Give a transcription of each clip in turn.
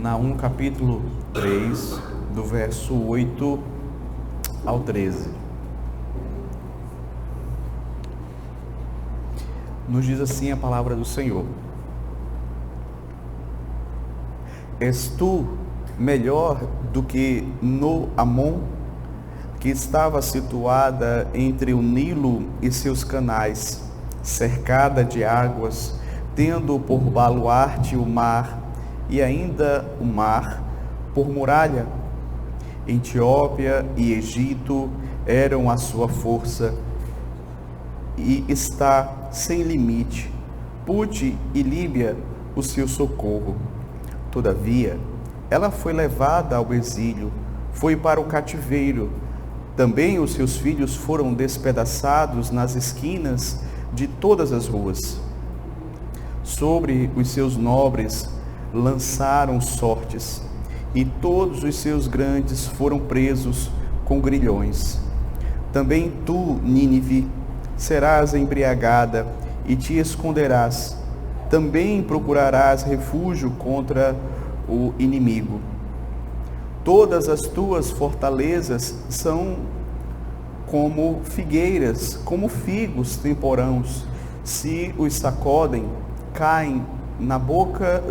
Naum capítulo 3, do verso 8 ao 13. Nos diz assim a palavra do Senhor: És tu melhor do que No-Amon, que estava situada entre o Nilo e seus canais, cercada de águas, tendo por baluarte o mar, e ainda o mar por muralha? Etiópia e Egito eram a sua força, e está sem limite. Pute e Líbia o seu socorro. Todavia, ela foi levada ao exílio, foi para o cativeiro. Também os seus filhos foram despedaçados nas esquinas de todas as ruas. Sobre os seus nobres lançaram sortes, e todos os seus grandes foram presos com grilhões. Também tu, Nínive, serás embriagada e te esconderás. Também procurarás refúgio contra o inimigo. Todas as tuas fortalezas são como figueiras, como figos temporãos. Se os sacodem, caem na boca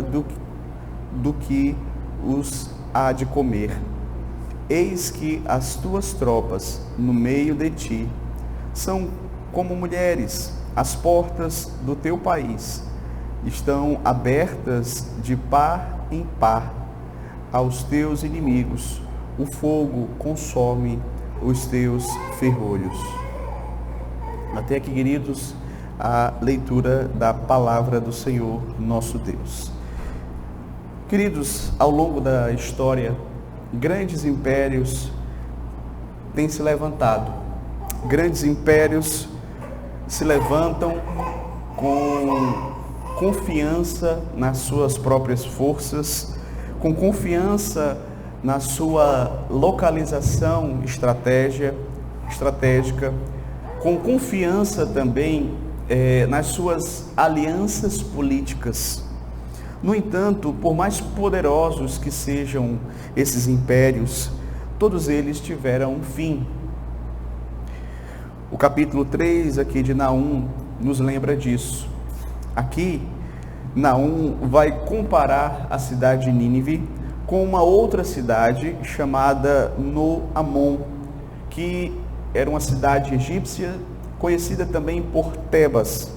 do que os há de comer. Eis que as tuas tropas no meio de ti são como mulheres. As portas do teu país estão abertas de par em par aos teus inimigos. O fogo consome os teus ferrolhos. Até aqui, queridos, a leitura da palavra do Senhor nosso Deus. Queridos, ao longo da história, grandes impérios têm se levantado. Grandes impérios se levantam com confiança nas suas próprias forças, com confiança na sua localização estratégica, com confiança também nas suas alianças políticas. No entanto, por mais poderosos que sejam esses impérios, todos eles tiveram um fim. O capítulo 3 aqui de Naum nos lembra disso. Aqui, Naum vai comparar a cidade de Nínive com uma outra cidade chamada No-Amon, que era uma cidade egípcia, conhecida também por Tebas,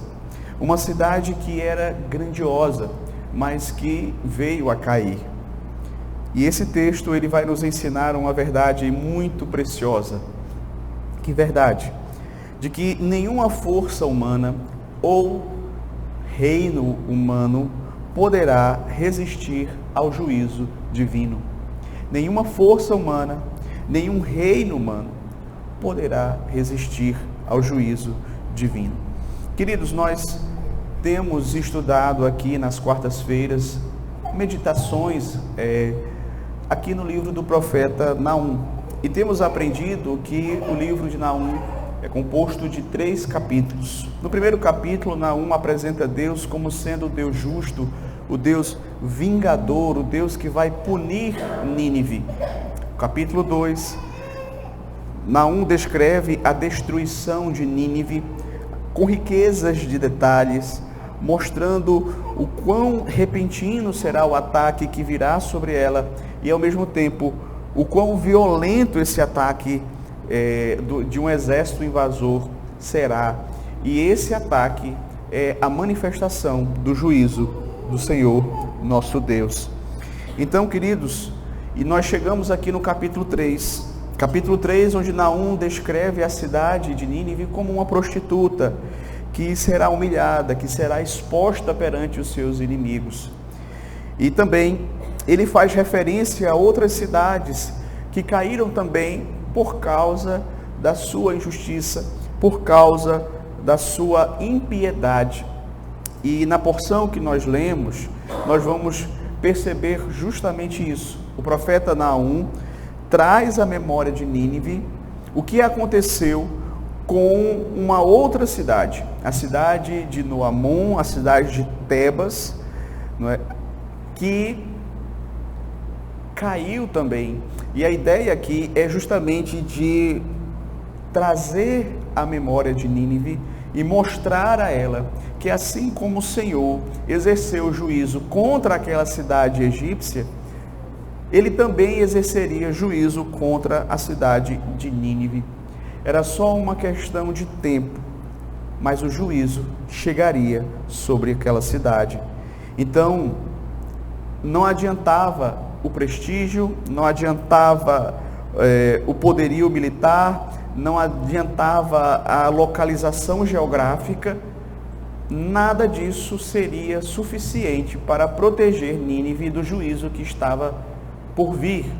uma cidade que era grandiosa, mas que veio a cair. E esse texto ele vai nos ensinar uma verdade muito preciosa. Que verdade? De que nenhuma força humana ou reino humano poderá resistir ao juízo divino. Nenhuma força humana, nenhum reino humano poderá resistir ao juízo divino. Queridos, nós temos estudado aqui nas quartas-feiras meditações aqui no livro do profeta Naum, e temos aprendido que o livro de Naum é composto de 3 capítulos. No primeiro capítulo, Naum apresenta Deus como sendo o Deus justo, o Deus vingador, o Deus que vai punir Nínive. Capítulo 2, Naum descreve a destruição de Nínive com riquezas de detalhes, mostrando o quão repentino será o ataque que virá sobre ela e, ao mesmo tempo, o quão violento esse ataque de um exército invasor será. E esse ataque é a manifestação do juízo do Senhor nosso Deus. Então, queridos, e nós chegamos aqui no capítulo 3, onde Naum descreve a cidade de Nínive como uma prostituta que será humilhada, que será exposta perante os seus inimigos. E também ele faz referência a outras cidades que caíram também por causa da sua injustiça, por causa da sua impiedade. E na porção que nós lemos, nós vamos perceber justamente isso. O profeta Naum traz à memória de Nínive o que aconteceu com uma outra cidade, a cidade de No-Amon, a cidade de Tebas, não é? Que caiu também. E a ideia aqui é justamente de trazer a memória de Nínive e mostrar a ela que assim como o Senhor exerceu juízo contra aquela cidade egípcia, ele também exerceria juízo contra a cidade de Nínive. Era só uma questão de tempo, mas o juízo chegaria sobre aquela cidade. Então, não adiantava o prestígio, não adiantava o poderio militar, não adiantava a localização geográfica, nada disso seria suficiente para proteger Nínive do juízo que estava por vir.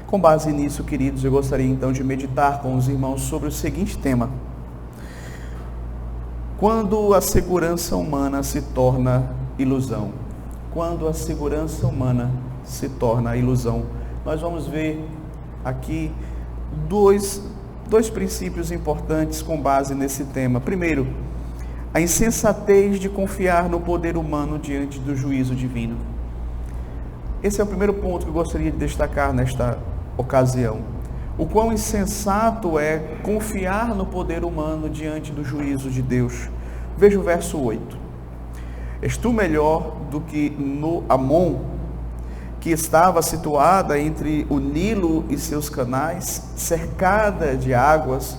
Com base nisso, queridos, eu gostaria então de meditar com os irmãos sobre o seguinte tema: quando a segurança humana se torna ilusão. Quando a segurança humana se torna ilusão. Nós vamos ver aqui dois princípios importantes com base nesse tema. Primeiro, a insensatez de confiar no poder humano diante do juízo divino. Esse é o primeiro ponto que eu gostaria de destacar nesta ocasião. O quão insensato é confiar no poder humano diante do juízo de Deus. Veja o verso 8. És tu melhor do que no Amon, que estava situada entre o Nilo e seus canais, cercada de águas,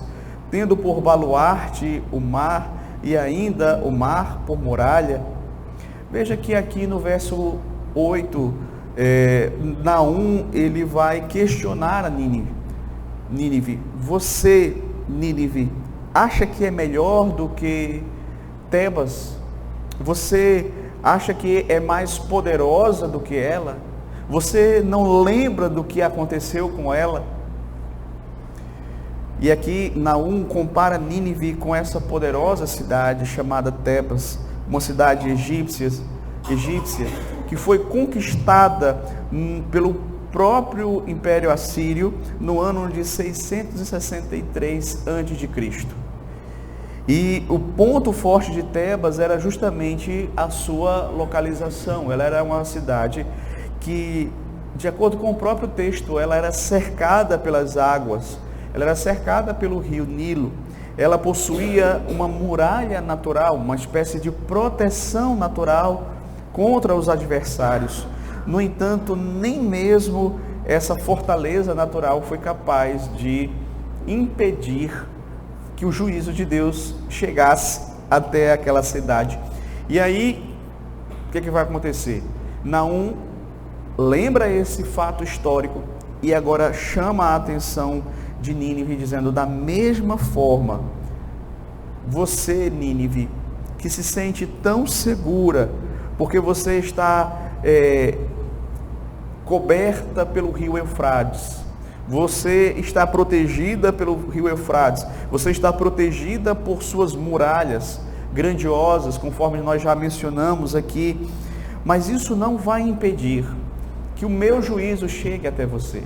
tendo por baluarte o mar e ainda o mar por muralha? Veja que aqui no verso 8, Naum, ele vai questionar a Nínive. Você, Nínive, acha que é melhor do que Tebas? Você acha que é mais poderosa do que ela? Você não lembra do que aconteceu com ela? E aqui Naum compara Nínive com essa poderosa cidade chamada Tebas, uma cidade egípcia, que foi conquistada pelo próprio Império Assírio no ano de 663 a.C. E o ponto forte de Tebas era justamente a sua localização. Ela era uma cidade que, de acordo com o próprio texto, ela era cercada pelas águas, ela era cercada pelo rio Nilo, ela possuía uma muralha natural, uma espécie de proteção natural contra os adversários. No entanto, nem mesmo essa fortaleza natural foi capaz de impedir que o juízo de Deus chegasse até aquela cidade. E aí, o que vai acontecer? Naum lembra esse fato histórico e agora chama a atenção de Nínive, dizendo: da mesma forma, você, Nínive, que se sente tão segura, porque você está coberta pelo rio Eufrates, você está protegida pelo rio Eufrates, você está protegida por suas muralhas grandiosas, conforme nós já mencionamos aqui, mas isso não vai impedir que o meu juízo chegue até você.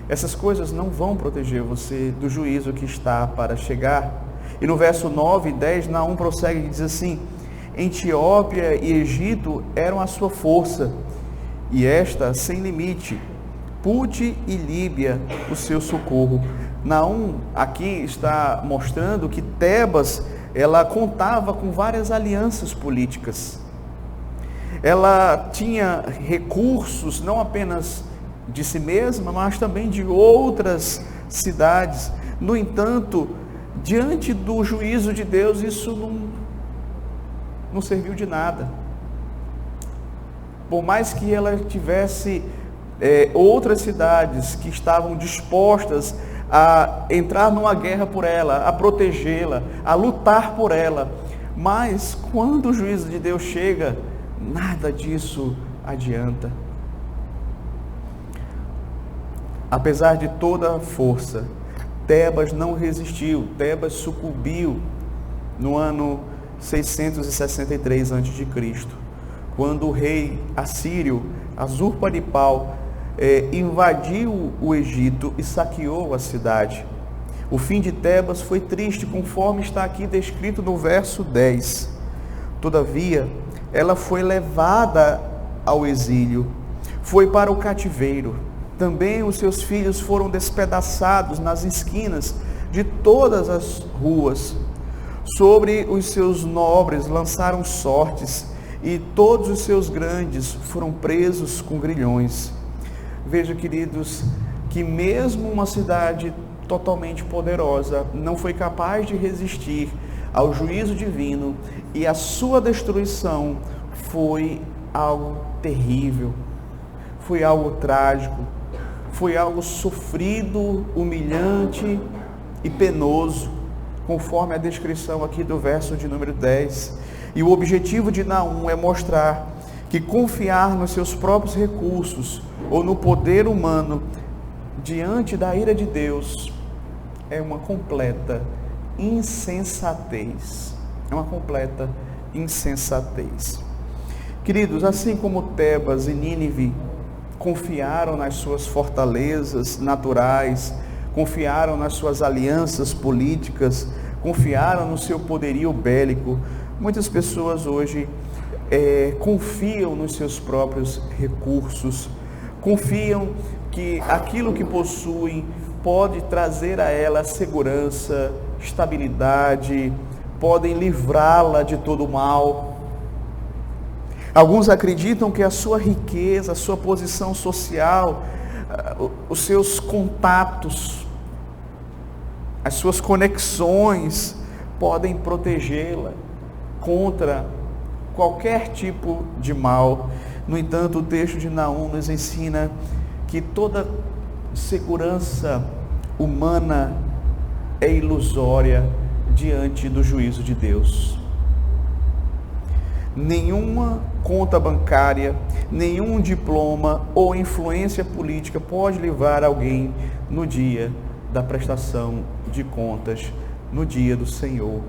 Essas coisas não vão proteger você do juízo que está para chegar. E no verso 9 e 10, Naum prossegue e diz assim: Etiópia e Egito eram a sua força, e esta sem limite, Pute e Líbia o seu socorro. Naum aqui está mostrando que Tebas, ela contava com várias alianças políticas. Ela tinha recursos não apenas de si mesma, mas também de outras cidades. No entanto, diante do juízo de Deus, isso não serviu de nada. Por mais que ela tivesse outras cidades que estavam dispostas a entrar numa guerra por ela, a protegê-la, a lutar por ela, mas quando o juízo de Deus chega, nada disso adianta. Apesar de toda a força, Tebas não resistiu. Tebas sucumbiu no ano 663 a.C., quando o rei assírio Assurbanipal invadiu o Egito e saqueou a cidade. O fim de Tebas foi triste, conforme está aqui descrito no verso 10. Todavia, ela foi levada ao exílio, foi para o cativeiro. Também os seus filhos foram despedaçados nas esquinas de todas as ruas. Sobre os seus nobres lançaram sortes, e todos os seus grandes foram presos com grilhões. Veja, queridos, que mesmo uma cidade totalmente poderosa não foi capaz de resistir ao juízo divino, e a sua destruição foi algo terrível, foi algo trágico, foi algo sofrido, humilhante e penoso, conforme a descrição aqui do verso de número 10. E o objetivo de Naum é mostrar que confiar nos seus próprios recursos ou no poder humano diante da ira de Deus é uma completa insensatez. É uma completa insensatez. Queridos, assim como Tebas e Nínive confiaram nas suas fortalezas naturais, confiaram nas suas alianças políticas, confiaram no seu poderio bélico, muitas pessoas hoje confiam nos seus próprios recursos, confiam que aquilo que possuem pode trazer a ela segurança, estabilidade, podem livrá-la de todo o mal. Alguns acreditam que a sua riqueza, a sua posição social, os seus contatos, as suas conexões podem protegê-la contra qualquer tipo de mal. No entanto, o texto de Naum nos ensina que toda segurança humana é ilusória diante do juízo de Deus. Nenhuma conta bancária, nenhum diploma ou influência política pode livrar alguém no dia da prestação de contas, no dia do Senhor.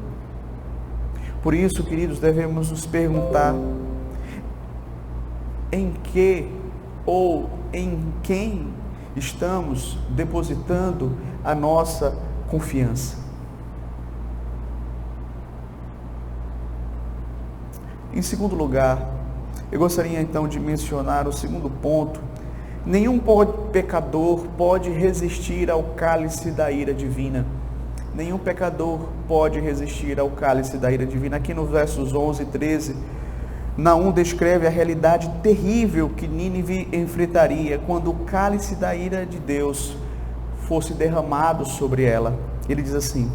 Por isso, queridos, devemos nos perguntar em que ou em quem estamos depositando a nossa confiança. Em segundo lugar, eu gostaria então de mencionar o segundo ponto. Nenhum pecador pode resistir ao cálice da ira divina. Nenhum pecador pode resistir ao cálice da ira divina. Aqui nos versos 11 e 13, Naum descreve a realidade terrível que Nínive enfrentaria quando o cálice da ira de Deus fosse derramado sobre ela. Ele diz assim: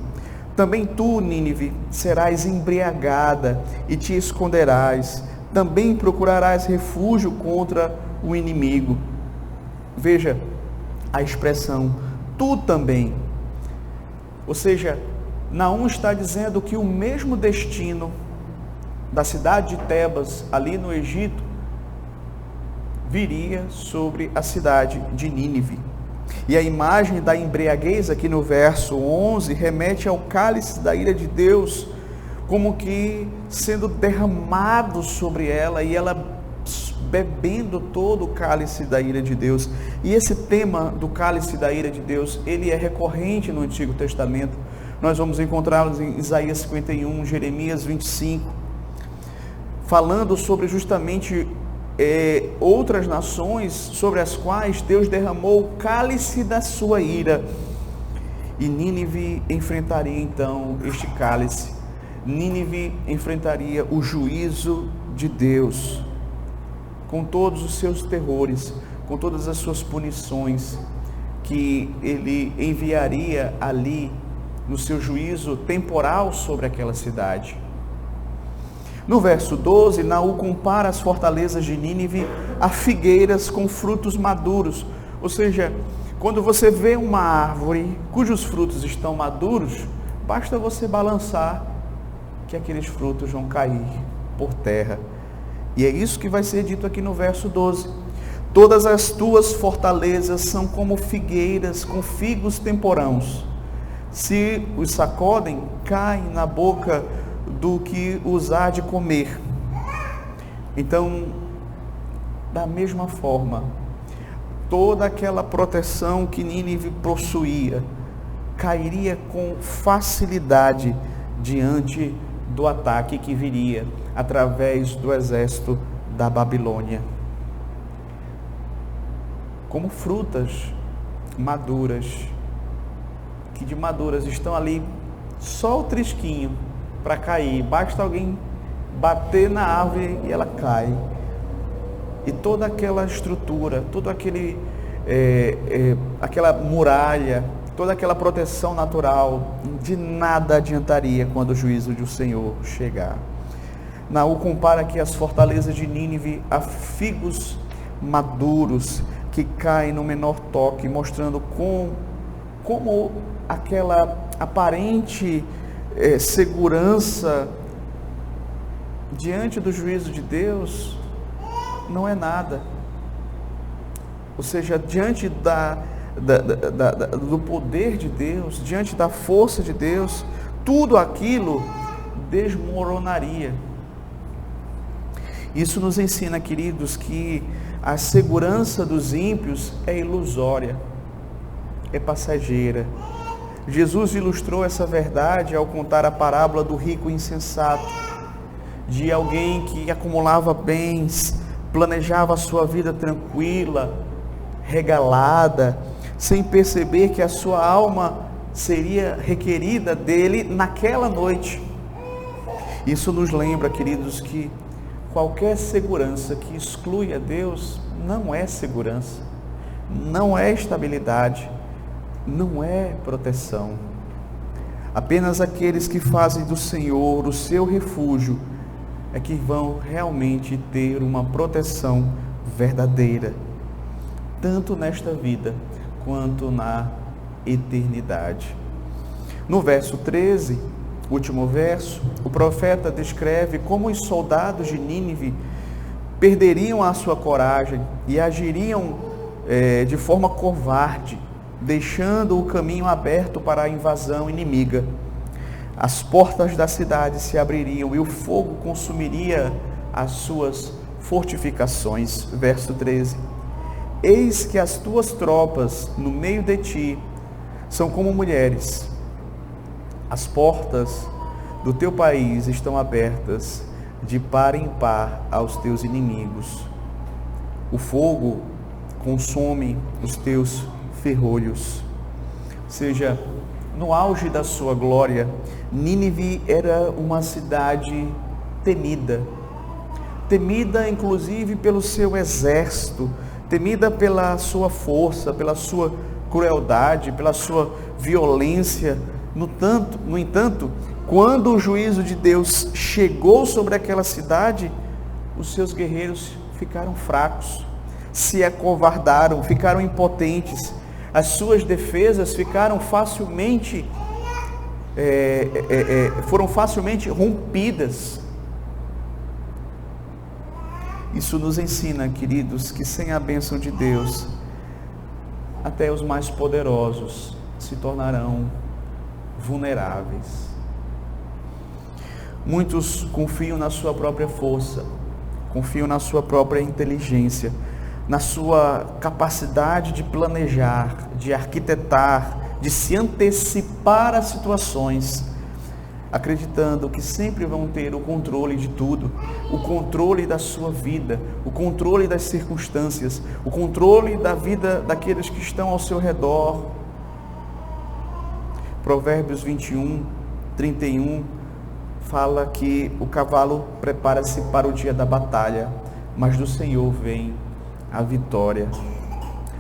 também tu, Nínive, serás embriagada e te esconderás, também procurarás refúgio contra o inimigo. Veja a expressão, tu também. Ou seja, Naum está dizendo que o mesmo destino da cidade de Tebas, ali no Egito, viria sobre a cidade de Nínive. E a imagem da embriaguez aqui no verso 11 remete ao cálice da ira de Deus, como que sendo derramado sobre ela e ela bebendo todo o cálice da ira de Deus. E esse tema do cálice da ira de Deus, ele é recorrente no Antigo Testamento. Nós vamos encontrá-los em Isaías 51, Jeremias 25, falando sobre justamente outras nações sobre as quais Deus derramou o cálice da sua ira. E Nínive enfrentaria então este cálice. Nínive enfrentaria o juízo de Deus, com todos os seus terrores, com todas as suas punições, que ele enviaria ali no seu juízo temporal sobre aquela cidade. No verso 12, Naum compara as fortalezas de Nínive a figueiras com frutos maduros. Ou seja, quando você vê uma árvore cujos frutos estão maduros, basta você balançar que aqueles frutos vão cair por terra. E é isso que vai ser dito aqui no verso 12. Todas as tuas fortalezas são como figueiras com figos temporãos. Se os sacodem, caem na boca do que os há de comer. Então, da mesma forma, toda aquela proteção que Nínive possuía cairia com facilidade diante do ataque que viria através do exército da Babilônia. como frutas maduras, que de maduras estão ali só o trisquinho para cair, basta alguém bater na árvore e ela cai. E toda aquela estrutura, todo aquele aquela muralha, toda aquela proteção natural, de nada adiantaria quando o juízo do Senhor chegar. Naú compara aqui as fortalezas de Nínive a figos maduros que caem no menor toque, mostrando como aquela aparente segurança diante do juízo de Deus não é nada. Ou seja, diante do poder de Deus, diante da força de Deus, tudo aquilo desmoronaria. Isso nos ensina, queridos, que a segurança dos ímpios é ilusória, é passageira. Jesus ilustrou essa verdade ao contar a parábola do rico insensato, de alguém que acumulava bens, planejava a sua vida tranquila, regalada, sem perceber que a sua alma seria requerida dele naquela noite. Isso nos lembra, queridos, que qualquer segurança que exclui a Deus não é segurança, não é estabilidade, não é proteção. Apenas aqueles que fazem do Senhor o seu refúgio é que vão realmente ter uma proteção verdadeira, tanto nesta vida quanto na eternidade. No verso 13, último verso, o profeta descreve como os soldados de Nínive perderiam a sua coragem e agiriam de forma covarde, deixando o caminho aberto para a invasão inimiga. As portas da cidade se abririam e o fogo consumiria as suas fortificações. Verso 13. Eis que as tuas tropas no meio de ti são como mulheres. As portas do teu país estão abertas de par em par aos teus inimigos. O fogo consome os teus ferrolhos. Ou seja, no auge da sua glória, Nínive era uma cidade temida inclusive pelo seu exército, temida pela sua força, pela sua crueldade, pela sua violência. No entanto, quando o juízo de Deus chegou sobre aquela cidade, os seus guerreiros ficaram fracos, se acovardaram, ficaram impotentes. As suas defesas foram facilmente rompidas. Isso nos ensina, queridos, que sem a bênção de Deus, até os mais poderosos se tornarão vulneráveis. Muitos confiam na sua própria força, confiam na sua própria inteligência, na sua capacidade de planejar, de arquitetar, de se antecipar a situações, acreditando que sempre vão ter o controle de tudo, o controle da sua vida, o controle das circunstâncias, o controle da vida daqueles que estão ao seu redor. Provérbios 21, 31 fala que o cavalo prepara-se para o dia da batalha, mas do Senhor vem a vitória.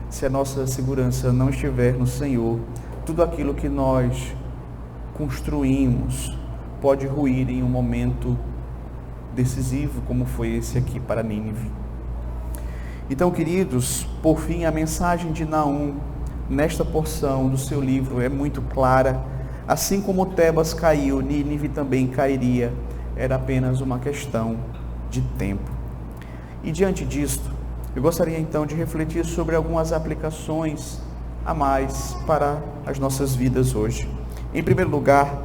Se a nossa segurança não estiver no Senhor, tudo aquilo que nós construímos pode ruir em um momento decisivo, como foi esse aqui para Nínive. Então, queridos, por fim, a mensagem de Naum nesta porção do seu livro é muito clara. Assim como Tebas caiu, Nínive também cairia. Era apenas uma questão de tempo. E diante disto, eu gostaria então de refletir sobre algumas aplicações a mais para as nossas vidas hoje. Em primeiro lugar,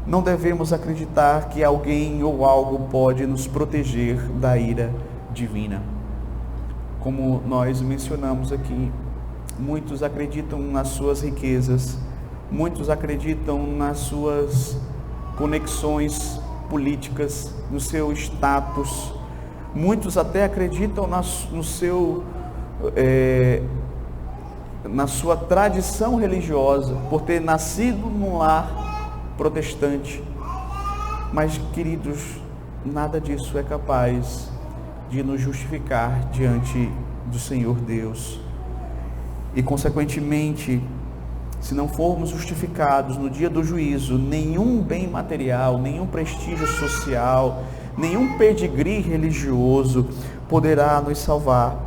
não devemos acreditar que alguém ou algo pode nos proteger da ira divina. Como nós mencionamos aqui, muitos acreditam nas suas riquezas, muitos acreditam nas suas conexões políticas, no seu status, muitos até acreditam no seu na sua tradição religiosa, por ter nascido num lar protestante. Mas, queridos, nada disso é capaz de nos justificar diante do Senhor Deus. E, consequentemente, se não formos justificados no dia do juízo, nenhum bem material, nenhum prestígio social, nenhum pedigree religioso poderá nos salvar.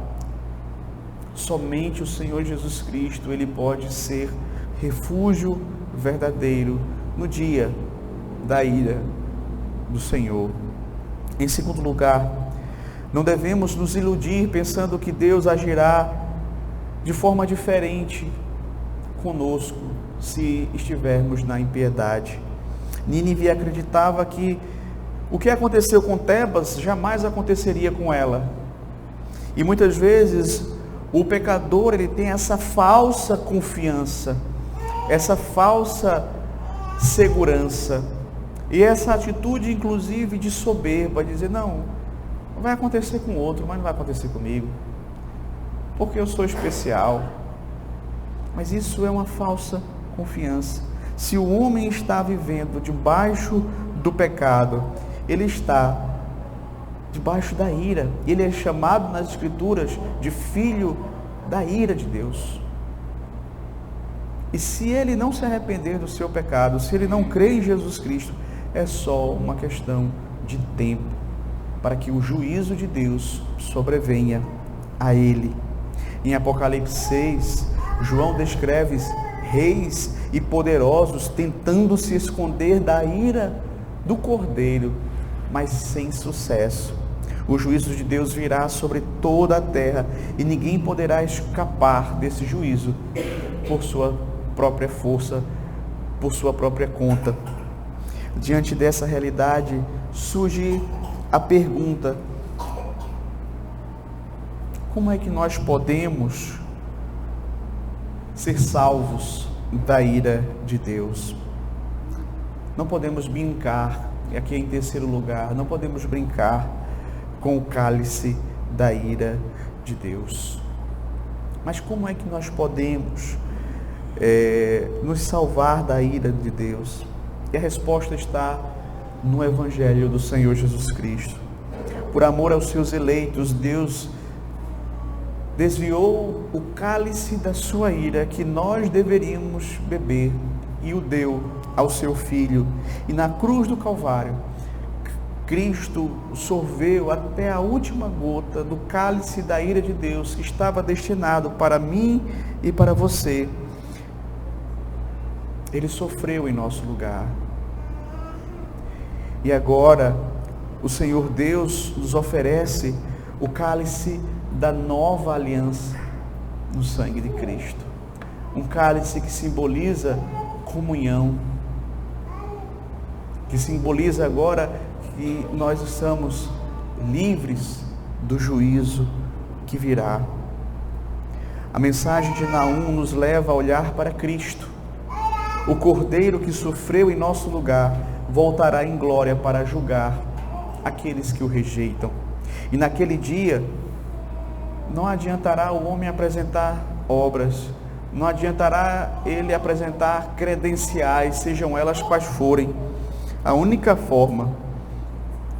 Somente o Senhor Jesus Cristo, Ele pode ser refúgio verdadeiro no dia da ira do Senhor. Em segundo lugar, não devemos nos iludir pensando que Deus agirá de forma diferente conosco se estivermos na impiedade. Nínive acreditava que o que aconteceu com Tebas jamais aconteceria com ela. E muitas vezes o pecador, ele tem essa falsa confiança, essa falsa segurança e essa atitude inclusive de soberba, dizer: não, vai acontecer com outro, mas não vai acontecer comigo, porque eu sou especial. Mas isso é uma falsa confiança. Se o homem está vivendo debaixo do pecado, ele está debaixo da ira. Ele é chamado nas Escrituras de filho da ira de Deus. E se ele não se arrepender do seu pecado, se ele não crê em Jesus Cristo, é só uma questão de tempo para que o juízo de Deus sobrevenha a ele. Em Apocalipse 6, João descreve reis e poderosos tentando se esconder da ira do Cordeiro, mas sem sucesso. O juízo de Deus virá sobre toda a terra e ninguém poderá escapar desse juízo por sua própria força, por sua própria conta. Diante dessa realidade, surge a pergunta: como é que nós podemos ser salvos da ira de Deus? Não podemos brincar, e aqui em terceiro lugar, não podemos brincar com o cálice da ira de Deus. Mas como é que nós podemos nos salvar da ira de Deus? E a resposta está no Evangelho do Senhor Jesus Cristo. Por amor aos seus eleitos, Deus desviou o cálice da sua ira que nós deveríamos beber e o deu ao seu Filho. E na cruz do Calvário, Cristo sorveu até a última gota do cálice da ira de Deus que estava destinado para mim e para você. Ele sofreu em nosso lugar. E agora o Senhor Deus nos oferece o cálice da nova aliança no sangue de Cristo. Um cálice que simboliza comunhão, que simboliza agora que nós estamos livres do juízo que virá. A mensagem de Naum nos leva a olhar para Cristo. O Cordeiro que sofreu em nosso lugar voltará em glória para julgar aqueles que o rejeitam. E naquele dia não adiantará o homem apresentar obras, não adiantará ele apresentar credenciais, sejam elas quais forem. A única forma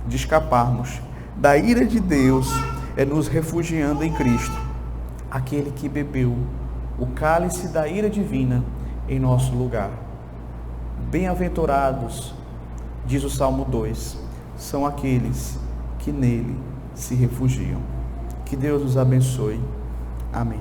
de escaparmos da ira de Deus é nos refugiando em Cristo, aquele que bebeu o cálice da ira divina em nosso lugar. Bem-aventurados, diz o Salmo 2, são aqueles que nele se refugiam. Que Deus os abençoe. Amém.